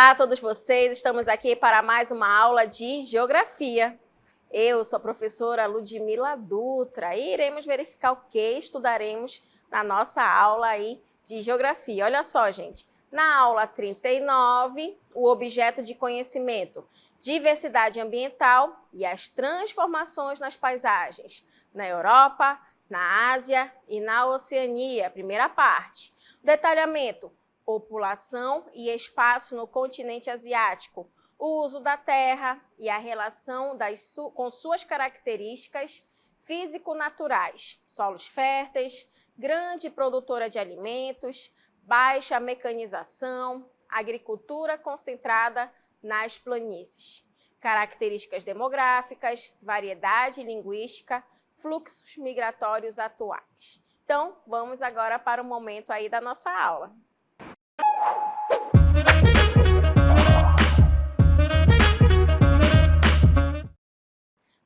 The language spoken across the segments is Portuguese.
Olá a todos vocês, estamos aqui para mais uma aula de Geografia. Eu sou a professora Ludmila Dutra e iremos verificar o que estudaremos na nossa aula aí de Geografia. Olha só, gente, na aula 39, o objeto de conhecimento, diversidade ambiental e as transformações nas paisagens, na Europa, na Ásia e na Oceania, primeira parte. Detalhamento: população e espaço no continente asiático, o uso da terra e a relação com suas características físico-naturais, solos férteis, grande produtora de alimentos, baixa mecanização, agricultura concentrada nas planícies, características demográficas, variedade linguística, fluxos migratórios atuais. Então, vamos agora para o momento aí da nossa aula.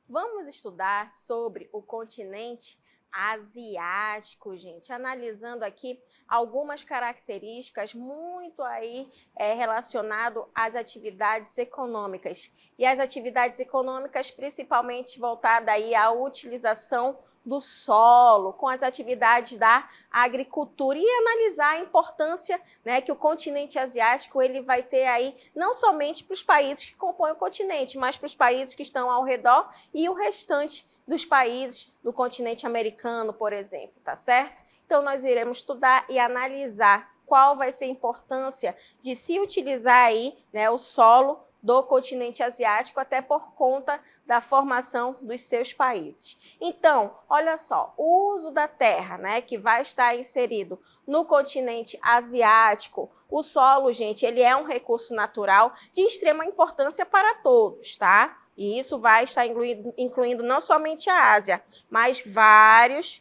Vamos estudar sobre o continente asiático, gente, analisando aqui algumas características muito aí relacionado às atividades econômicas. E as atividades econômicas principalmente voltada aí à utilização do solo, com as atividades da agricultura e analisar a importância, né, que o continente asiático ele vai ter aí não somente para os países que compõem o continente, mas para os países que estão ao redor e o restante dos países do continente americano, por exemplo, tá certo? Então, nós iremos estudar e analisar qual vai ser a importância de se utilizar aí, né, o solo do continente asiático, até por conta da formação dos seus países. Então, olha só, o uso da terra, né, que vai estar inserido no continente asiático, o solo, gente, ele é um recurso natural de extrema importância para todos, tá? E isso vai estar incluindo não somente a Ásia, mas vários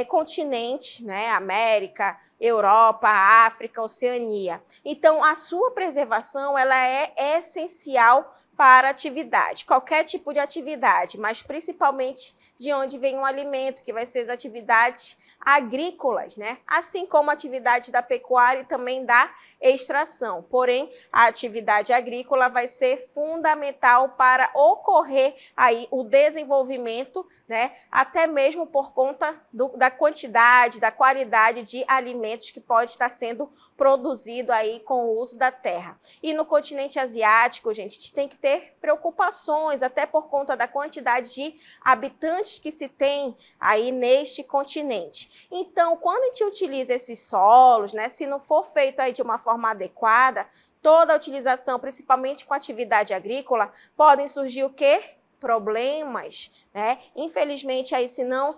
continentes, né? América, Europa, África, Oceania. Então, a sua preservação ela é essencial para a atividade, qualquer tipo de atividade, mas principalmente de onde vem o alimento, que vai ser as atividades agrícolas, né? Assim como a atividade da pecuária e também da extração. Porém, a atividade agrícola vai ser fundamental para ocorrer aí o desenvolvimento, né? Até mesmo por conta da quantidade, da qualidade de alimentos que pode estar sendo produzido aí com o uso da terra. E no continente asiático, gente, a gente tem que ter preocupações, até por conta da quantidade de habitantes que se tem aí neste continente. Então, quando a gente utiliza esses solos, né, se não for feito aí de uma forma adequada, toda a utilização, principalmente com atividade agrícola, podem surgir o quê? Problemas, né? Infelizmente, aí, se não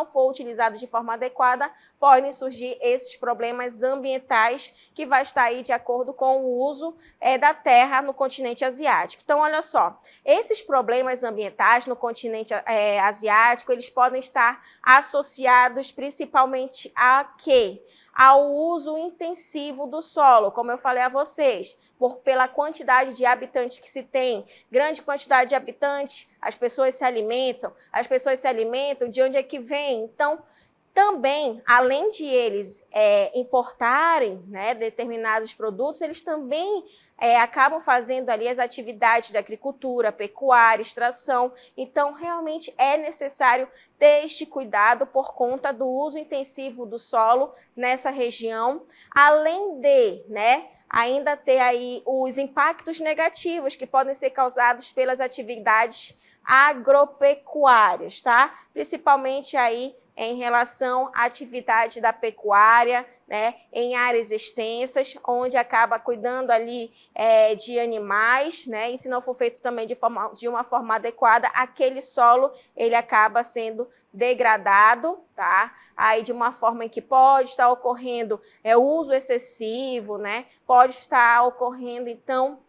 for utilizado de forma adequada, podem surgir esses problemas ambientais que vai estar aí de acordo com o uso da terra no continente asiático. Então, olha só, esses problemas ambientais no continente asiático, eles podem estar associados principalmente a quê? Ao uso intensivo do solo, como eu falei a vocês, pela quantidade de habitantes que se tem, grande quantidade de habitantes, as pessoas se alimentam, de onde é que vem? Então, também, além de eles importarem, né, determinados produtos, eles também acabam fazendo ali as atividades de agricultura, pecuária, extração. Então, realmente é necessário ter este cuidado por conta do uso intensivo do solo nessa região, além de, né, ainda ter aí os impactos negativos que podem ser causados pelas atividades agropecuárias, tá? Principalmente aí em relação à atividade da pecuária, né, em áreas extensas, onde acaba cuidando ali de animais, né, e se não for feito também de uma forma adequada, aquele solo ele acaba sendo degradado, tá? Aí de uma forma em que pode estar ocorrendo uso excessivo, né, pode estar ocorrendo, então,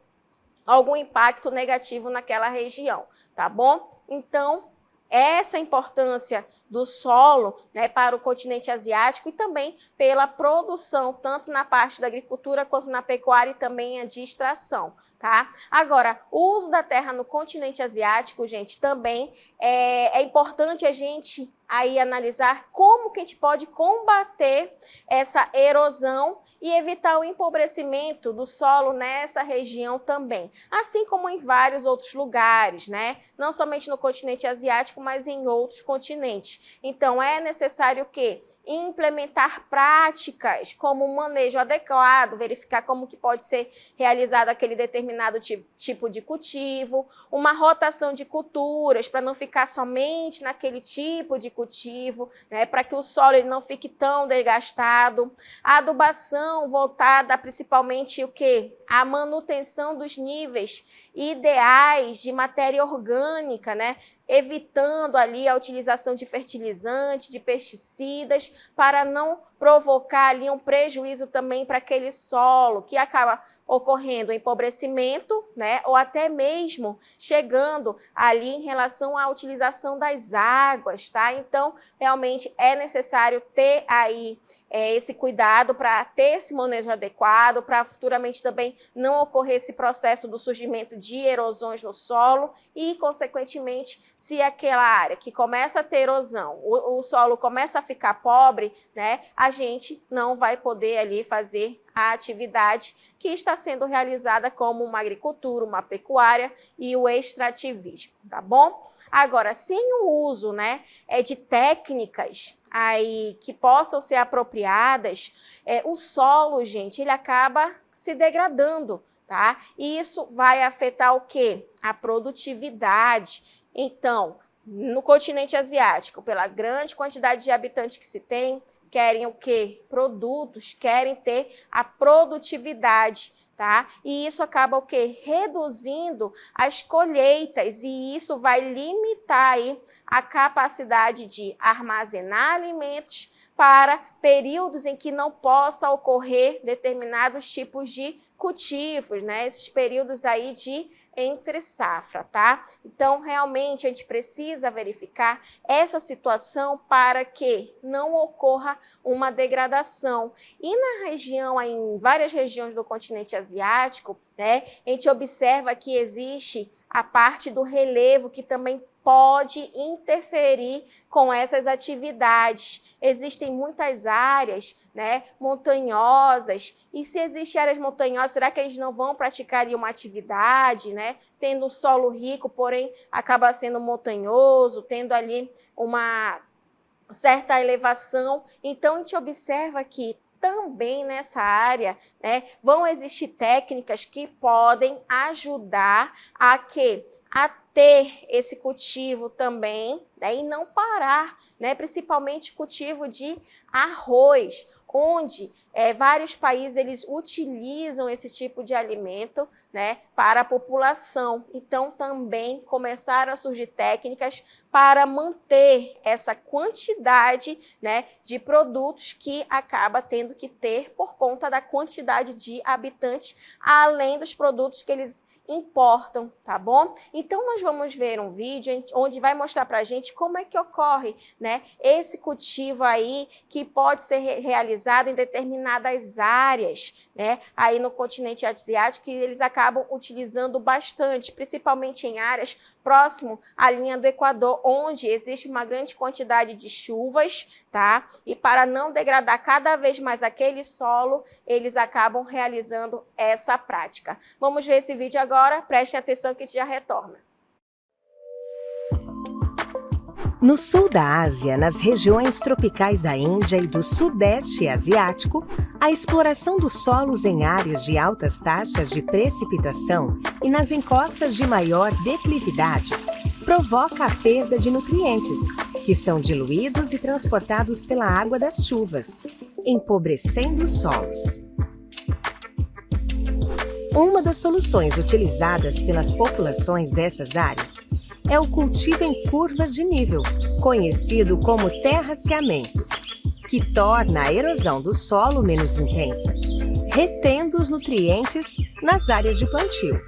algum impacto negativo naquela região, tá bom? Então, essa importância do solo, né, para o continente asiático e também pela produção, tanto na parte da agricultura quanto na pecuária e também a de extração, tá? Agora, o uso da terra no continente asiático, gente, também é importante a gente aí analisar como que a gente pode combater essa erosão e evitar o empobrecimento do solo nessa região também, assim como em vários outros lugares, né? Não somente no continente asiático, mas em outros continentes. Então, é necessário que implementar práticas como o manejo adequado, verificar como que pode ser realizado aquele determinado tipo de cultivo, uma rotação de culturas para não ficar somente naquele tipo de cultivo, né? Para que o solo ele não fique tão desgastado. A adubação voltada principalmente o quê? A manutenção dos níveis ideais de matéria orgânica, né? Evitando ali a utilização de fertilizantes, de pesticidas, para não provocar ali um prejuízo também para aquele solo, que acaba ocorrendo empobrecimento, né? Ou até mesmo chegando ali em relação à utilização das águas, tá? Então, realmente é necessário ter aí esse cuidado para ter esse manejo adequado, para futuramente também não ocorrer esse processo do surgimento de erosões no solo e, consequentemente, se aquela área que começa a ter erosão, o solo começa a ficar pobre, né, a gente não vai poder ali fazer a atividade que está sendo realizada como uma agricultura, uma pecuária e o extrativismo, tá bom? Agora, sem o uso, né, de técnicas aí que possam ser apropriadas, o solo, gente, ele acaba se degradando, tá? E isso vai afetar o quê? A produtividade. Então, no continente asiático, pela grande quantidade de habitantes que se tem, querem o quê? Produtos, querem ter a produtividade, tá? E isso acaba o quê? Reduzindo as colheitas, e isso vai limitar aí a capacidade de armazenar alimentos para períodos em que não possa ocorrer determinados tipos de cultivos, né? Esses períodos aí de entre safra, tá? Então, realmente, a gente precisa verificar essa situação para que não ocorra uma degradação. E na região, em várias regiões do continente asiático, né, a gente observa que existe a parte do relevo que também pode interferir com essas atividades. Existem muitas áreas, né, montanhosas, e se existem áreas montanhosas, será que eles não vão praticar ali uma atividade, né, tendo um solo rico, porém acaba sendo montanhoso, tendo ali uma certa elevação? Então, a gente observa que também nessa área, né, vão existir técnicas que podem ajudar a ter esse cultivo também, né, e não parar, né, principalmente cultivo de arroz, onde vários países eles utilizam esse tipo de alimento, né, para a população. Então, também começaram a surgir técnicas para manter essa quantidade, né, de produtos que acaba tendo que ter por conta da quantidade de habitantes, além dos produtos que eles importam, tá bom? Então, nós vamos ver um vídeo onde vai mostrar para a gente como é que ocorre, né, esse cultivo aí que pode ser realizado em determinadas áreas, né, aí no continente asiático, que eles acabam utilizando bastante, principalmente em áreas próximo à linha do Equador, onde existe uma grande quantidade de chuvas, tá? E para não degradar cada vez mais aquele solo, eles acabam realizando essa prática. Vamos ver esse vídeo agora, prestem atenção que a gente já retorna. No sul da Ásia, nas regiões tropicais da Índia e do Sudeste Asiático, a exploração dos solos em áreas de altas taxas de precipitação e nas encostas de maior declividade provoca a perda de nutrientes, que são diluídos e transportados pela água das chuvas, empobrecendo os solos. Uma das soluções utilizadas pelas populações dessas áreas é o cultivo em curvas de nível, conhecido como terraceamento, que torna a erosão do solo menos intensa, retendo os nutrientes nas áreas de plantio.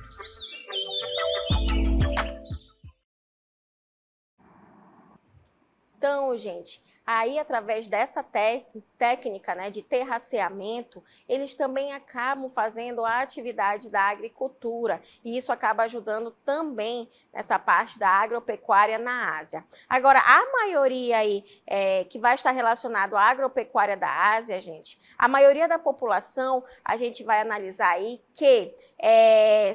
Então, gente, aí através dessa técnica, né, de terraceamento, eles também acabam fazendo a atividade da agricultura e isso acaba ajudando também nessa parte da agropecuária na Ásia. Agora, a maioria aí que vai estar relacionado à agropecuária da Ásia, gente, a maioria da população, a gente vai analisar aí que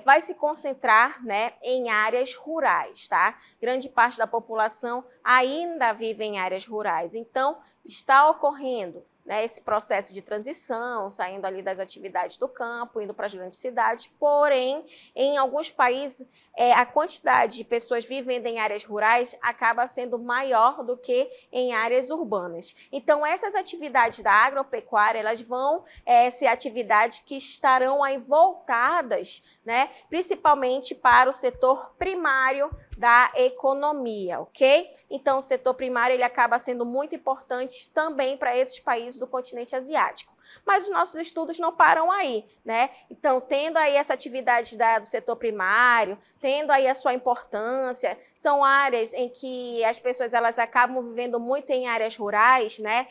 vai se concentrar, né, em áreas rurais, tá? Grande parte da população ainda vive em áreas rurais. Então, está ocorrendo, né, esse processo de transição, saindo ali das atividades do campo, indo para as grandes cidades, porém, em alguns países, a quantidade de pessoas vivendo em áreas rurais acaba sendo maior do que em áreas urbanas. Então, essas atividades da agropecuária, elas vão ser atividades que estarão aí voltadas, né, principalmente para o setor primário da economia, ok? Então, o setor primário ele acaba sendo muito importante também para esses países do continente asiático. Mas os nossos estudos não param aí, né? Então, tendo aí essa atividade do setor primário, tendo aí a sua importância, são áreas em que as pessoas elas acabam vivendo muito em áreas rurais, né?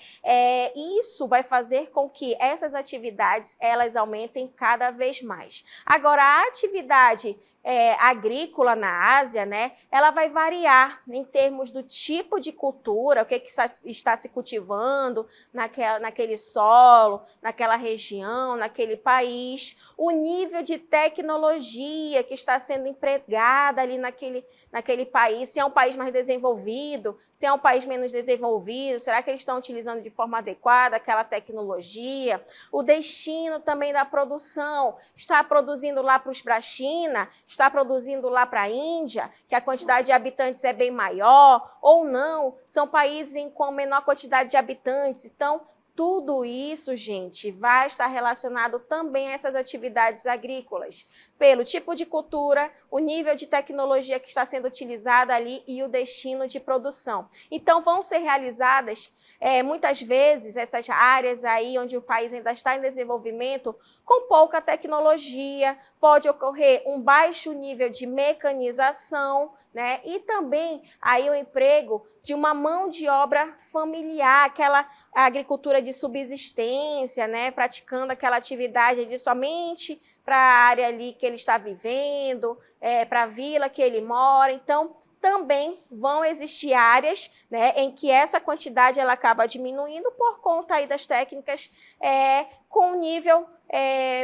Isso vai fazer com que essas atividades elas aumentem cada vez mais. Agora, a atividade agrícola na Ásia, né? Ela vai variar em termos do tipo de cultura, o que está se cultivando naquele solo, naquela região, naquele país, o nível de tecnologia que está sendo empregada ali naquele país, se é um país mais desenvolvido, se é um país menos desenvolvido, será que eles estão utilizando de forma adequada aquela tecnologia? O destino também da produção, está produzindo lá para a China, está produzindo lá para a Índia, que a quantidade de habitantes é bem maior, ou não, são países com menor quantidade de habitantes, então tudo isso, gente, vai estar relacionado também a essas atividades agrícolas, pelo tipo de cultura, o nível de tecnologia que está sendo utilizada ali e o destino de produção. Então, vão ser realizadas, muitas vezes, essas áreas aí onde o país ainda está em desenvolvimento, com pouca tecnologia, pode ocorrer um baixo nível de mecanização, né? E também aí o emprego de uma mão de obra familiar, aquela agricultura de subsistência, né? Praticando aquela atividade de somente para a área ali que ele está vivendo, para a vila que ele mora. Então, também vão existir áreas, né, em que essa quantidade ela acaba diminuindo por conta aí das técnicas com um nível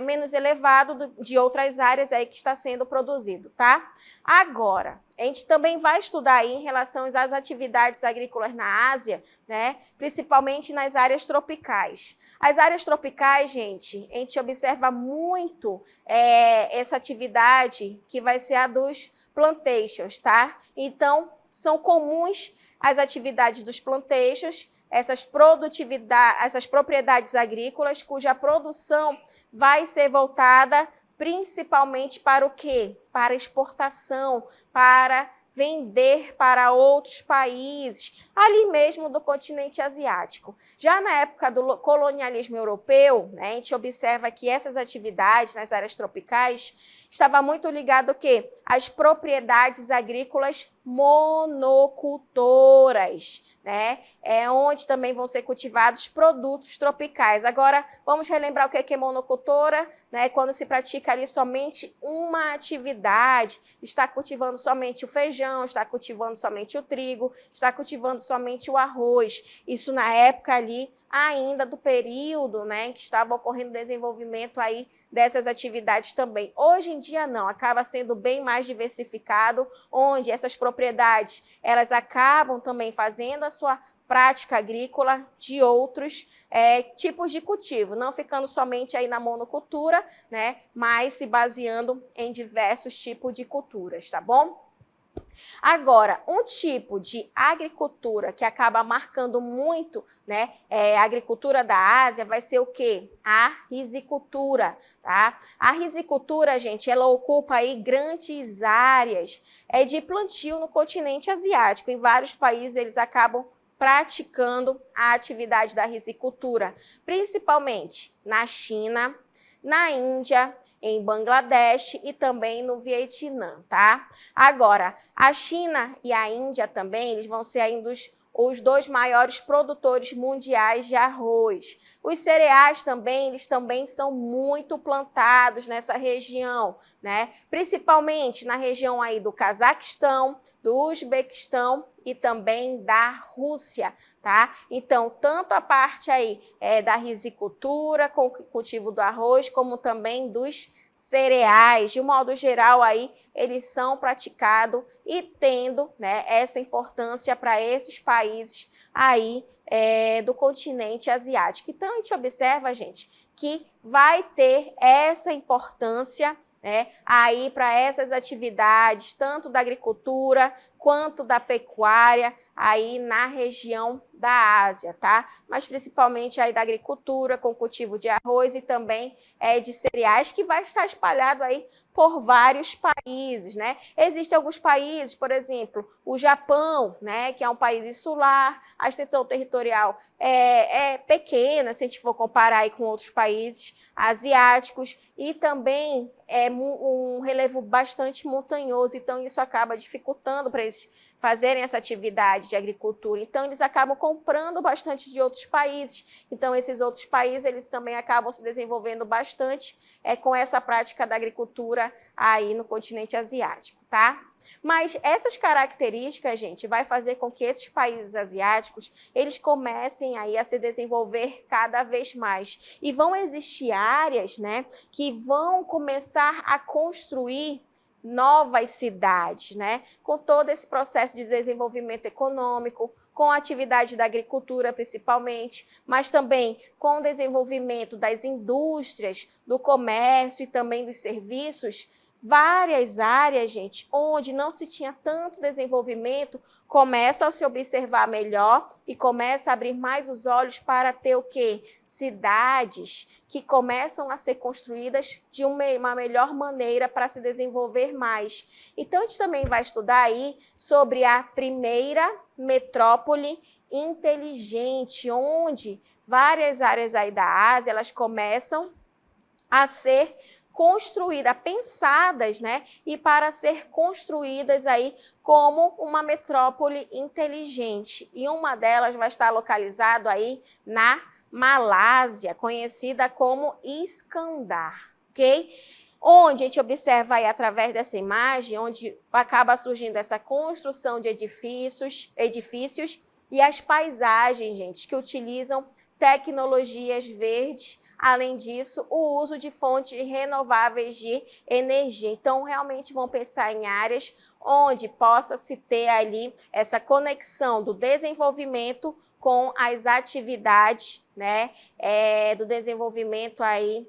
menos elevado de outras áreas aí que está sendo produzido, tá? Agora, a gente também vai estudar aí em relação às atividades agrícolas na Ásia, né, principalmente nas áreas tropicais. As áreas tropicais, gente, a gente observa muito essa atividade que vai ser a dos plantations, tá? Então, são comuns as atividades dos plantations, essas propriedades agrícolas cuja produção vai ser voltada principalmente para o quê? Para exportação, para vender para outros países, ali mesmo do continente asiático. Já na época do colonialismo europeu, né, a gente observa que essas atividades nas áreas tropicais estava muito ligado ao quê? Às propriedades agrícolas monocultoras, né? Onde também vão ser cultivados produtos tropicais. Agora, vamos relembrar o que é monocultora, né? Quando se pratica ali somente uma atividade, está cultivando somente o feijão, está cultivando somente o trigo, está cultivando somente o arroz. Isso na época ali, ainda do período, né, que estava ocorrendo o desenvolvimento aí dessas atividades também. Hoje em dia não, acaba sendo bem mais diversificado, onde essas propriedades, elas acabam também fazendo a sua prática agrícola de outros tipos de cultivo, não ficando somente aí na monocultura, né, mas se baseando em diversos tipos de culturas, tá bom? Agora, um tipo de agricultura que acaba marcando muito, né, a agricultura da Ásia vai ser o quê? A rizicultura, tá? A rizicultura, gente, ela ocupa aí grandes áreas de plantio no continente asiático. Em vários países eles acabam praticando a atividade da rizicultura, principalmente na China, na Índia, em Bangladesh e também no Vietnã, tá? Agora, a China e a Índia também, eles vão ser aí os 2 maiores produtores mundiais de arroz. Os cereais também, eles também são muito plantados nessa região, né? Principalmente na região aí do Cazaquistão, do Uzbequistão e também da Rússia, tá? Então, tanto a parte aí da risicultura, com o cultivo do arroz, como também dos cereais, de um modo geral aí, eles são praticados e tendo, né, essa importância para esses países aí do continente asiático. Então, a gente observa, gente, que vai ter essa importância, né, aí para essas atividades, tanto da agricultura quanto da pecuária, aí na região da Ásia, tá? Mas principalmente aí da agricultura, com cultivo de arroz e também de cereais, que vai estar espalhado aí por vários países, né? Existem alguns países, por exemplo, o Japão, né, que é um país insular, a extensão territorial é pequena, se a gente for comparar aí com outros países asiáticos, e também é um relevo bastante montanhoso, então isso acaba dificultando para eles fazerem essa atividade de agricultura. Então, eles acabam comprando bastante de outros países. Então, esses outros países, eles também acabam se desenvolvendo bastante com essa prática da agricultura aí no continente asiático, tá? Mas essas características, gente, vai fazer com que esses países asiáticos, eles comecem aí a se desenvolver cada vez mais. E vão existir áreas, né, que vão começar a construir novas cidades, né? Com todo esse processo de desenvolvimento econômico, com a atividade da agricultura principalmente, mas também com o desenvolvimento das indústrias, do comércio e também dos serviços. Várias áreas, gente, onde não se tinha tanto desenvolvimento, começa a se observar melhor e começa a abrir mais os olhos para ter o quê? Cidades que começam a ser construídas de uma melhor maneira para se desenvolver mais. Então, a gente também vai estudar aí sobre a primeira metrópole inteligente, onde várias áreas aí da Ásia, elas começam a ser construídas, pensadas, né? E para ser construídas aí como uma metrópole inteligente. E uma delas vai estar localizada aí na Malásia, conhecida como Iskandar, ok? Onde a gente observa aí através dessa imagem, onde acaba surgindo essa construção de edifícios e as paisagens, gente, que utilizam tecnologias verdes. Além disso, o uso de fontes renováveis de energia. Então, realmente vão pensar em áreas onde possa se ter ali essa conexão do desenvolvimento com as atividades, né, do desenvolvimento aí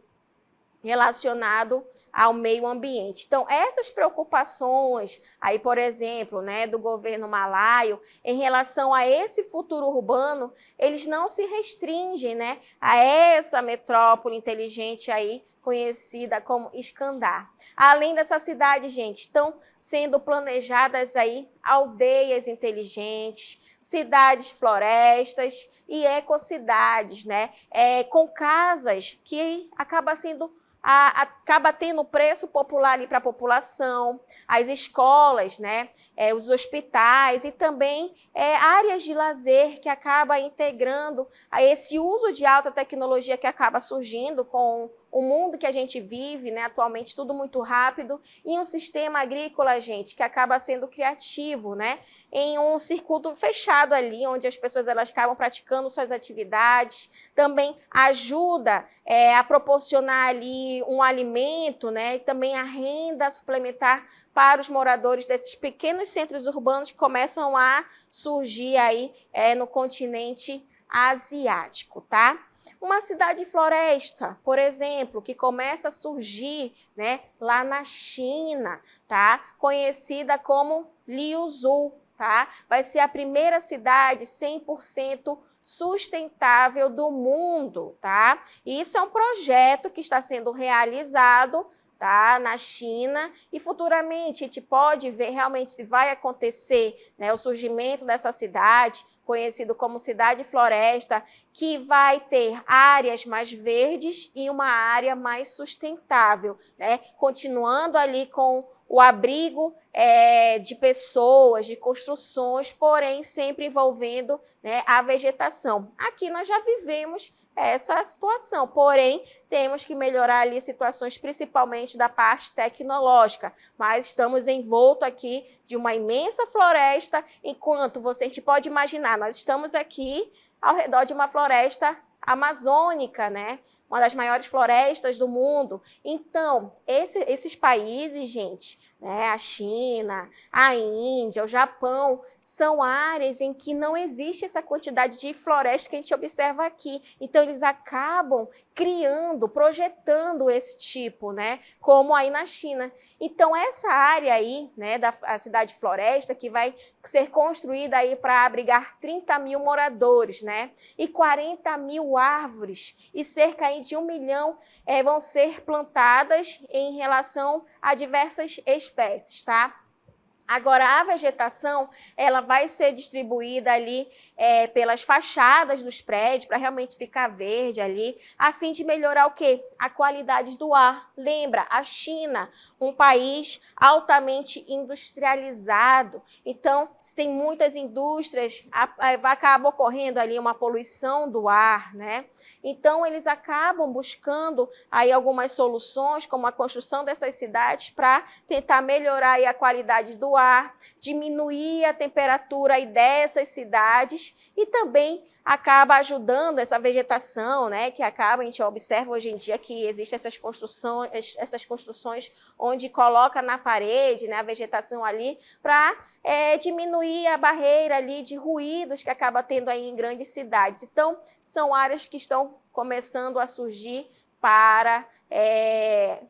relacionado ao meio ambiente. Então, essas preocupações aí, por exemplo, né, do governo malaio em relação a esse futuro urbano, eles não se restringem, né, a essa metrópole inteligente aí conhecida como Iskandar. Além dessa cidade, gente, estão sendo planejadas aí aldeias inteligentes, cidades florestas e ecocidades, né, com casas que acaba tendo preço popular ali para a população, as escolas, né, os hospitais e também áreas de lazer que acaba integrando a esse uso de alta tecnologia que acaba surgindo com o mundo que a gente vive, né, atualmente tudo muito rápido, e um sistema agrícola, gente, que acaba sendo criativo, né, em um circuito fechado ali, onde as pessoas elas acabam praticando suas atividades, também ajuda a proporcionar ali um alimento, né, e também a renda suplementar para os moradores desses pequenos centros urbanos que começam a surgir aí no continente asiático, tá? Uma cidade-floresta, por exemplo, que começa a surgir, né, lá na China, tá? Conhecida como Liuzhou, tá? Vai ser a primeira cidade 100% sustentável do mundo, tá? E isso é um projeto que está sendo realizado, tá, na China, e futuramente a gente pode ver realmente se vai acontecer, né, o surgimento dessa cidade, conhecido como cidade-floresta, que vai ter áreas mais verdes e uma área mais sustentável, né, continuando ali com o abrigo de pessoas, de construções, porém sempre envolvendo, né, a vegetação. Aqui nós já vivemos essa situação, porém temos que melhorar ali situações principalmente da parte tecnológica, mas estamos envolto aqui de uma imensa floresta, enquanto a gente pode imaginar, nós estamos aqui ao redor de uma floresta amazônica, né? Uma das maiores florestas do mundo. Então, esses países, gente, né, a China, a Índia, o Japão, são áreas em que não existe essa quantidade de floresta que a gente observa aqui. Então, eles acabam criando, projetando esse tipo, né, como aí na China. Então, essa área aí, né, da cidade floresta, que vai ser construída aí para abrigar 30 mil moradores, né, e 40 mil árvores, e cerca aí de 1 milhão vão ser plantadas em relação a diversas espécies, tá? Agora, a vegetação, ela vai ser distribuída ali pelas fachadas dos prédios, para realmente ficar verde ali, a fim de melhorar o quê? A qualidade do ar. Lembra, a China, um país altamente industrializado. Então, se tem muitas indústrias, acaba ocorrendo ali uma poluição do ar, né? Então, eles acabam buscando aí algumas soluções, como a construção dessas cidades, para tentar melhorar aí a qualidade do ar, diminuir a temperatura aí dessas cidades e também acaba ajudando essa vegetação, né, que acaba, a gente observa hoje em dia que existem essas construções onde coloca na parede, né, a vegetação ali para diminuir a barreira ali de ruídos que acaba tendo aí em grandes cidades. Então, são áreas que estão começando a surgir para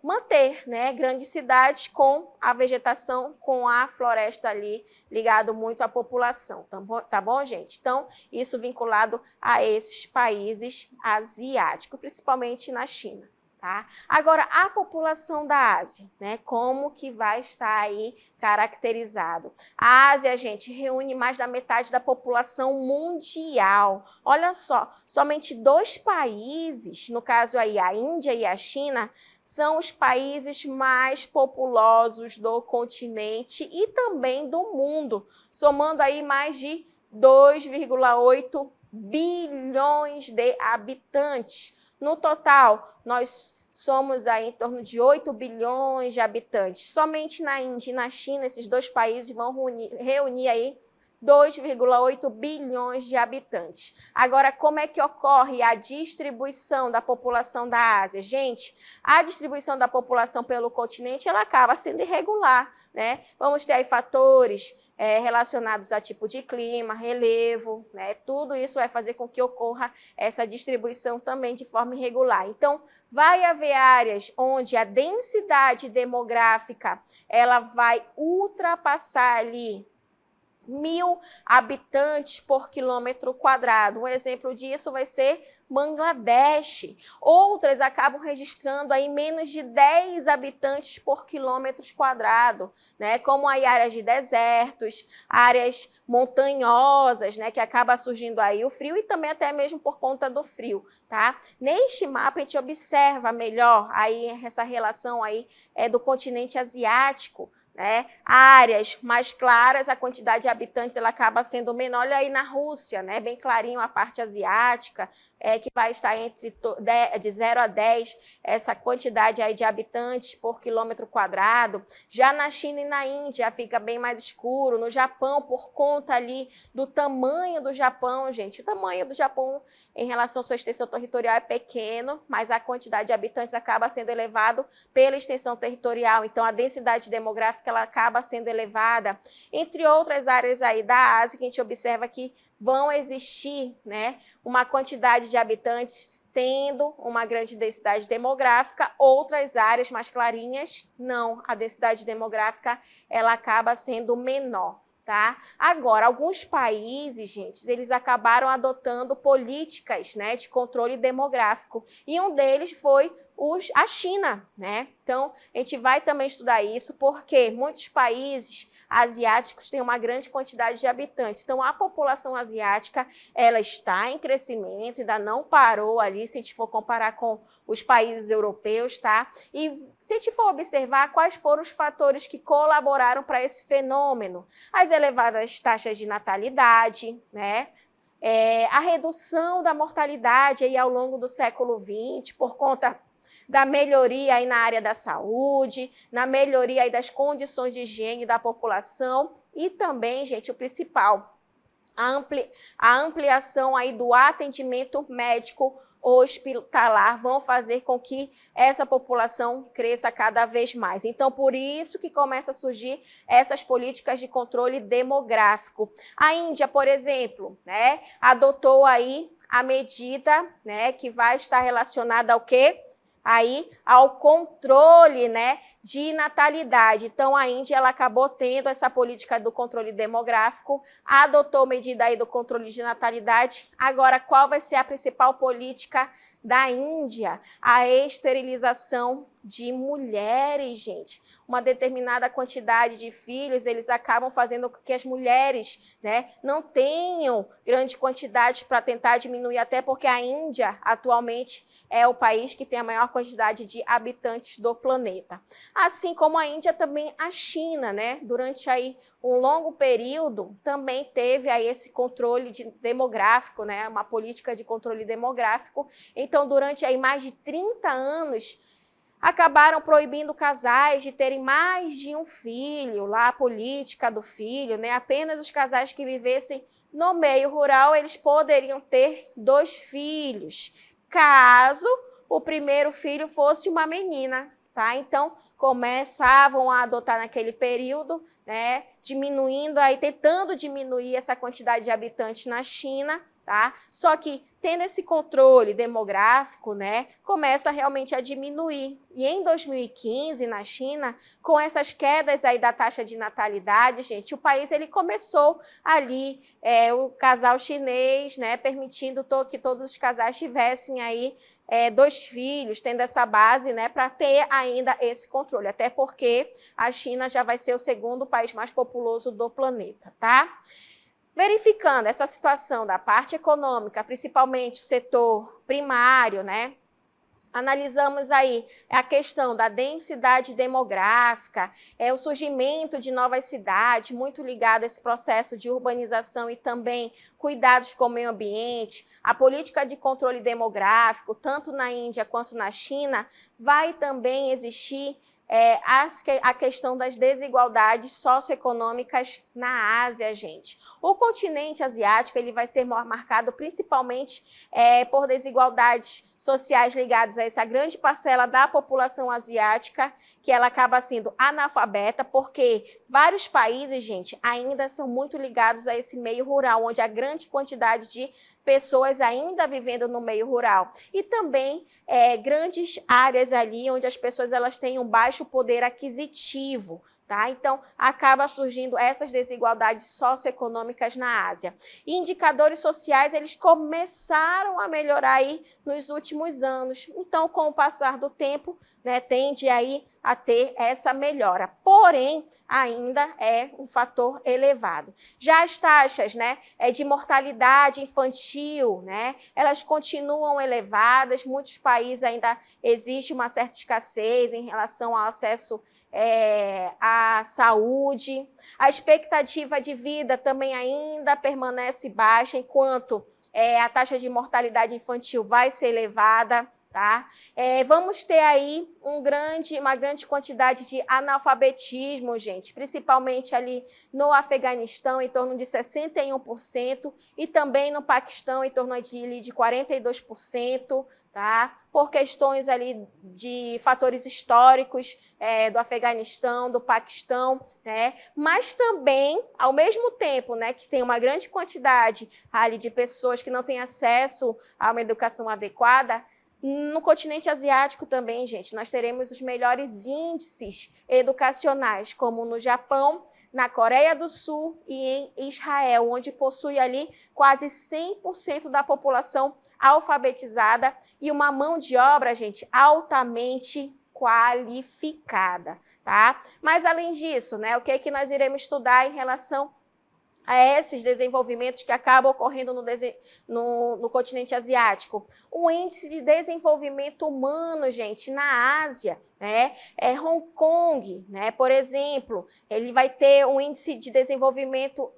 manter, né, grandes cidades com a vegetação, com a floresta ali, ligado muito à população, tá bom, gente? Então, isso vinculado a esses países asiáticos, principalmente na China. Tá? Agora, a população da Ásia, né? Como que vai estar aí caracterizado? A Ásia, gente, reúne mais da metade da população mundial. Olha só, somente 2 países, no caso aí a Índia e a China, são os países mais populosos do continente e também do mundo, somando aí mais de 2,8 bilhões de habitantes. No total, nós somos aí em torno de 8 bilhões de habitantes. Somente na Índia e na China, esses 2 países vão reunir aí 2,8 bilhões de habitantes. Agora, como é que ocorre a distribuição da população da Ásia? Gente, a distribuição da população pelo continente, ela acaba sendo irregular, né? Vamos ter aí fatores relacionados a tipo de clima, relevo, né? Tudo isso vai fazer com que ocorra essa distribuição também de forma irregular. Então, vai haver áreas onde a densidade demográfica ela vai ultrapassar ali 1.000 habitantes por quilômetro quadrado. Um exemplo disso vai ser Bangladesh. Outras acabam registrando aí menos de 10 habitantes por quilômetro quadrado, né? Como aí áreas de desertos, áreas montanhosas, né? Que acaba surgindo aí o frio e também até mesmo por conta do frio, tá? Neste mapa a gente observa melhor aí essa relação aí do continente asiático, né? Áreas mais claras, a quantidade de habitantes ela acaba sendo menor. Olha aí na Rússia, né? Bem clarinho a parte asiática, que vai estar entre de 0 a 10, essa quantidade aí de habitantes por quilômetro quadrado. Já na China e na Índia fica bem mais escuro. No Japão, por conta ali do tamanho do Japão, gente, o tamanho do Japão em relação à sua extensão territorial é pequeno, mas a quantidade de habitantes acaba sendo elevado pela extensão territorial. Então, a densidade demográfica ela acaba sendo elevada, entre outras áreas aí da Ásia, que a gente observa que vão existir, né, uma quantidade de habitantes tendo uma grande densidade demográfica, outras áreas mais clarinhas, não, a densidade demográfica ela acaba sendo menor. Tá? Agora, alguns países, gente, eles acabaram adotando políticas, né, de controle demográfico, e um deles foi a China, né? Então, a gente vai também estudar isso porque muitos países asiáticos têm uma grande quantidade de habitantes. Então, a população asiática, ela está em crescimento, ainda não parou ali, se a gente for comparar com os países europeus, tá? E se a gente for observar quais foram os fatores que colaboraram para esse fenômeno, as elevadas taxas de natalidade, né? A redução da mortalidade aí ao longo do século XX, por conta da melhoria aí na área da saúde, na melhoria aí das condições de higiene da população e também, gente, o principal, a ampliação aí do atendimento médico hospitalar vão fazer com que essa população cresça cada vez mais. Então, por isso que começa a surgir essas políticas de controle demográfico. A Índia, por exemplo, né, adotou aí a medida, né, que vai estar relacionada ao quê? Aí ao controle, né, de natalidade. Então, a Índia ela acabou tendo essa política do controle demográfico, adotou medida aí do controle de natalidade. Agora, qual vai ser a principal política da Índia? A esterilização de mulheres, gente. Uma determinada quantidade de filhos, eles acabam fazendo com que as mulheres, né, não tenham grande quantidade para tentar diminuir, até porque a Índia, atualmente, é o país que tem a maior quantidade de habitantes do planeta. Assim como a Índia, também a China, né, durante aí um longo período, também teve aí esse controle demográfico, né, uma política de controle demográfico. Então, durante aí mais de 30 anos, acabaram proibindo casais de terem mais de um filho, lá a política do filho, né? Apenas os casais que vivessem no meio rural, eles poderiam ter 2 filhos, caso o primeiro filho fosse uma menina, tá? Então, começavam a adotar naquele período, né? Diminuindo aí, tentando diminuir essa quantidade de habitantes na China, tá? Só que tendo esse controle demográfico, né, começa realmente a diminuir. E em 2015, na China, com essas quedas aí da taxa de natalidade, gente, o país ele começou ali, o casal chinês, né, permitindo que todos os casais tivessem aí 2 filhos, tendo essa base, né, para ter ainda esse controle, até porque a China já vai ser o segundo país mais populoso do planeta, tá? Verificando essa situação da parte econômica, principalmente o setor primário, né? Analisamos aí a questão da densidade demográfica, o surgimento de novas cidades, muito ligado a esse processo de urbanização e também cuidados com o meio ambiente, a política de controle demográfico, tanto na Índia quanto na China, vai também existir a questão das desigualdades socioeconômicas na Ásia, gente. O continente asiático ele vai ser marcado principalmente por desigualdades sociais ligadas a essa grande parcela da população asiática, que ela acaba sendo analfabeta, porque vários países, gente, ainda são muito ligados a esse meio rural, onde a grande quantidade de pessoas ainda vivendo no meio rural. E também grandes áreas ali onde as pessoas elas têm um baixo poder aquisitivo, tá? Então, acaba surgindo essas desigualdades socioeconômicas na Ásia. E indicadores sociais, eles começaram a melhorar aí nos últimos anos. Então, com o passar do tempo, né, tende aí a ter essa melhora. Porém, ainda é um fator elevado. Já as taxas, né, de mortalidade infantil, né, elas continuam elevadas. Muitos países ainda existe uma certa escassez em relação ao acesso à saúde. A expectativa de vida também ainda permanece baixa, enquanto a taxa de mortalidade infantil vai ser elevada. Tá? Vamos ter aí uma grande quantidade de analfabetismo, gente, principalmente ali no Afeganistão, em torno de 61%, e também no Paquistão, em torno de 42%, tá? Por questões ali de fatores históricos do Afeganistão, do Paquistão, né? Mas também, ao mesmo tempo, né, que tem uma grande quantidade ali de pessoas que não têm acesso a uma educação adequada, No continente asiático também, gente, nós teremos os melhores índices educacionais, como no Japão, na Coreia do Sul e em Israel, onde possui ali quase 100% da população alfabetizada e uma mão de obra, gente, altamente qualificada, tá? Mas além disso, né, o que é que nós iremos estudar em relação a esses desenvolvimentos que acabam ocorrendo no continente asiático? O índice de desenvolvimento humano, gente, na Ásia, né? Hong Kong, né? Por exemplo, ele vai ter um índice de desenvolvimento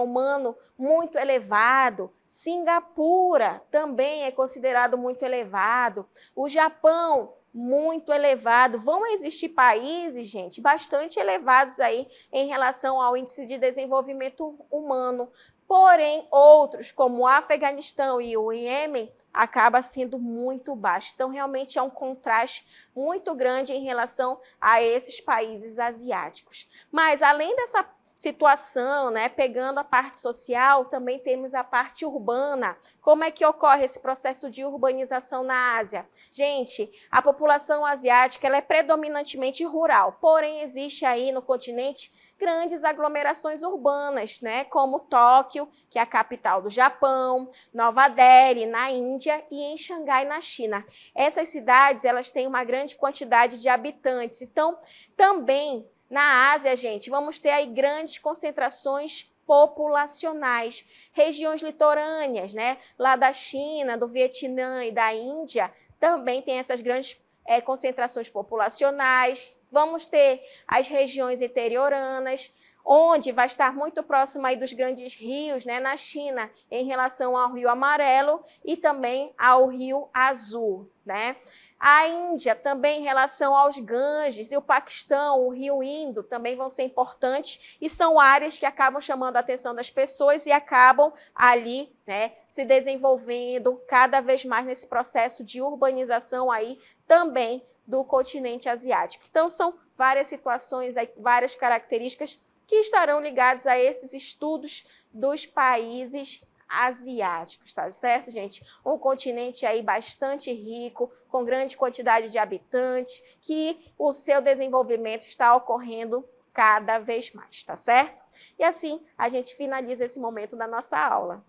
humano muito elevado. Singapura também é considerado muito elevado. O Japão, muito elevado. Vão existir países, gente, bastante elevados aí em relação ao índice de desenvolvimento humano. Porém, outros, como o Afeganistão e o Iêmen, acaba sendo muito baixo. Então, realmente é um contraste muito grande em relação a esses países asiáticos. Mas, além dessa situação, né, pegando a parte social, também temos a parte urbana. Como é que ocorre esse processo de urbanização na Ásia? Gente, a população asiática ela é predominantemente rural, porém existe aí no continente grandes aglomerações urbanas, né, como Tóquio, que é a capital do Japão, Nova Delhi, na Índia, e em Xangai, na China. Essas cidades elas têm uma grande quantidade de habitantes, então também na Ásia, gente, vamos ter aí grandes concentrações populacionais, regiões litorâneas, né? Lá da China, do Vietnã e da Índia, também tem essas grandes concentrações populacionais. Vamos ter as regiões interioranas, onde vai estar muito próximo aí dos grandes rios, né, na China, em relação ao Rio Amarelo e também ao Rio Azul, né? A Índia também em relação aos Ganges e o Paquistão, o Rio Indo, também vão ser importantes e são áreas que acabam chamando a atenção das pessoas e acabam ali, né, se desenvolvendo cada vez mais nesse processo de urbanização aí também do continente asiático. Então, são várias situações, aí, várias características que estarão ligados a esses estudos dos países asiáticos, tá certo, gente? Um continente aí bastante rico, com grande quantidade de habitantes, que o seu desenvolvimento está ocorrendo cada vez mais, tá certo? E assim, a gente finaliza esse momento da nossa aula.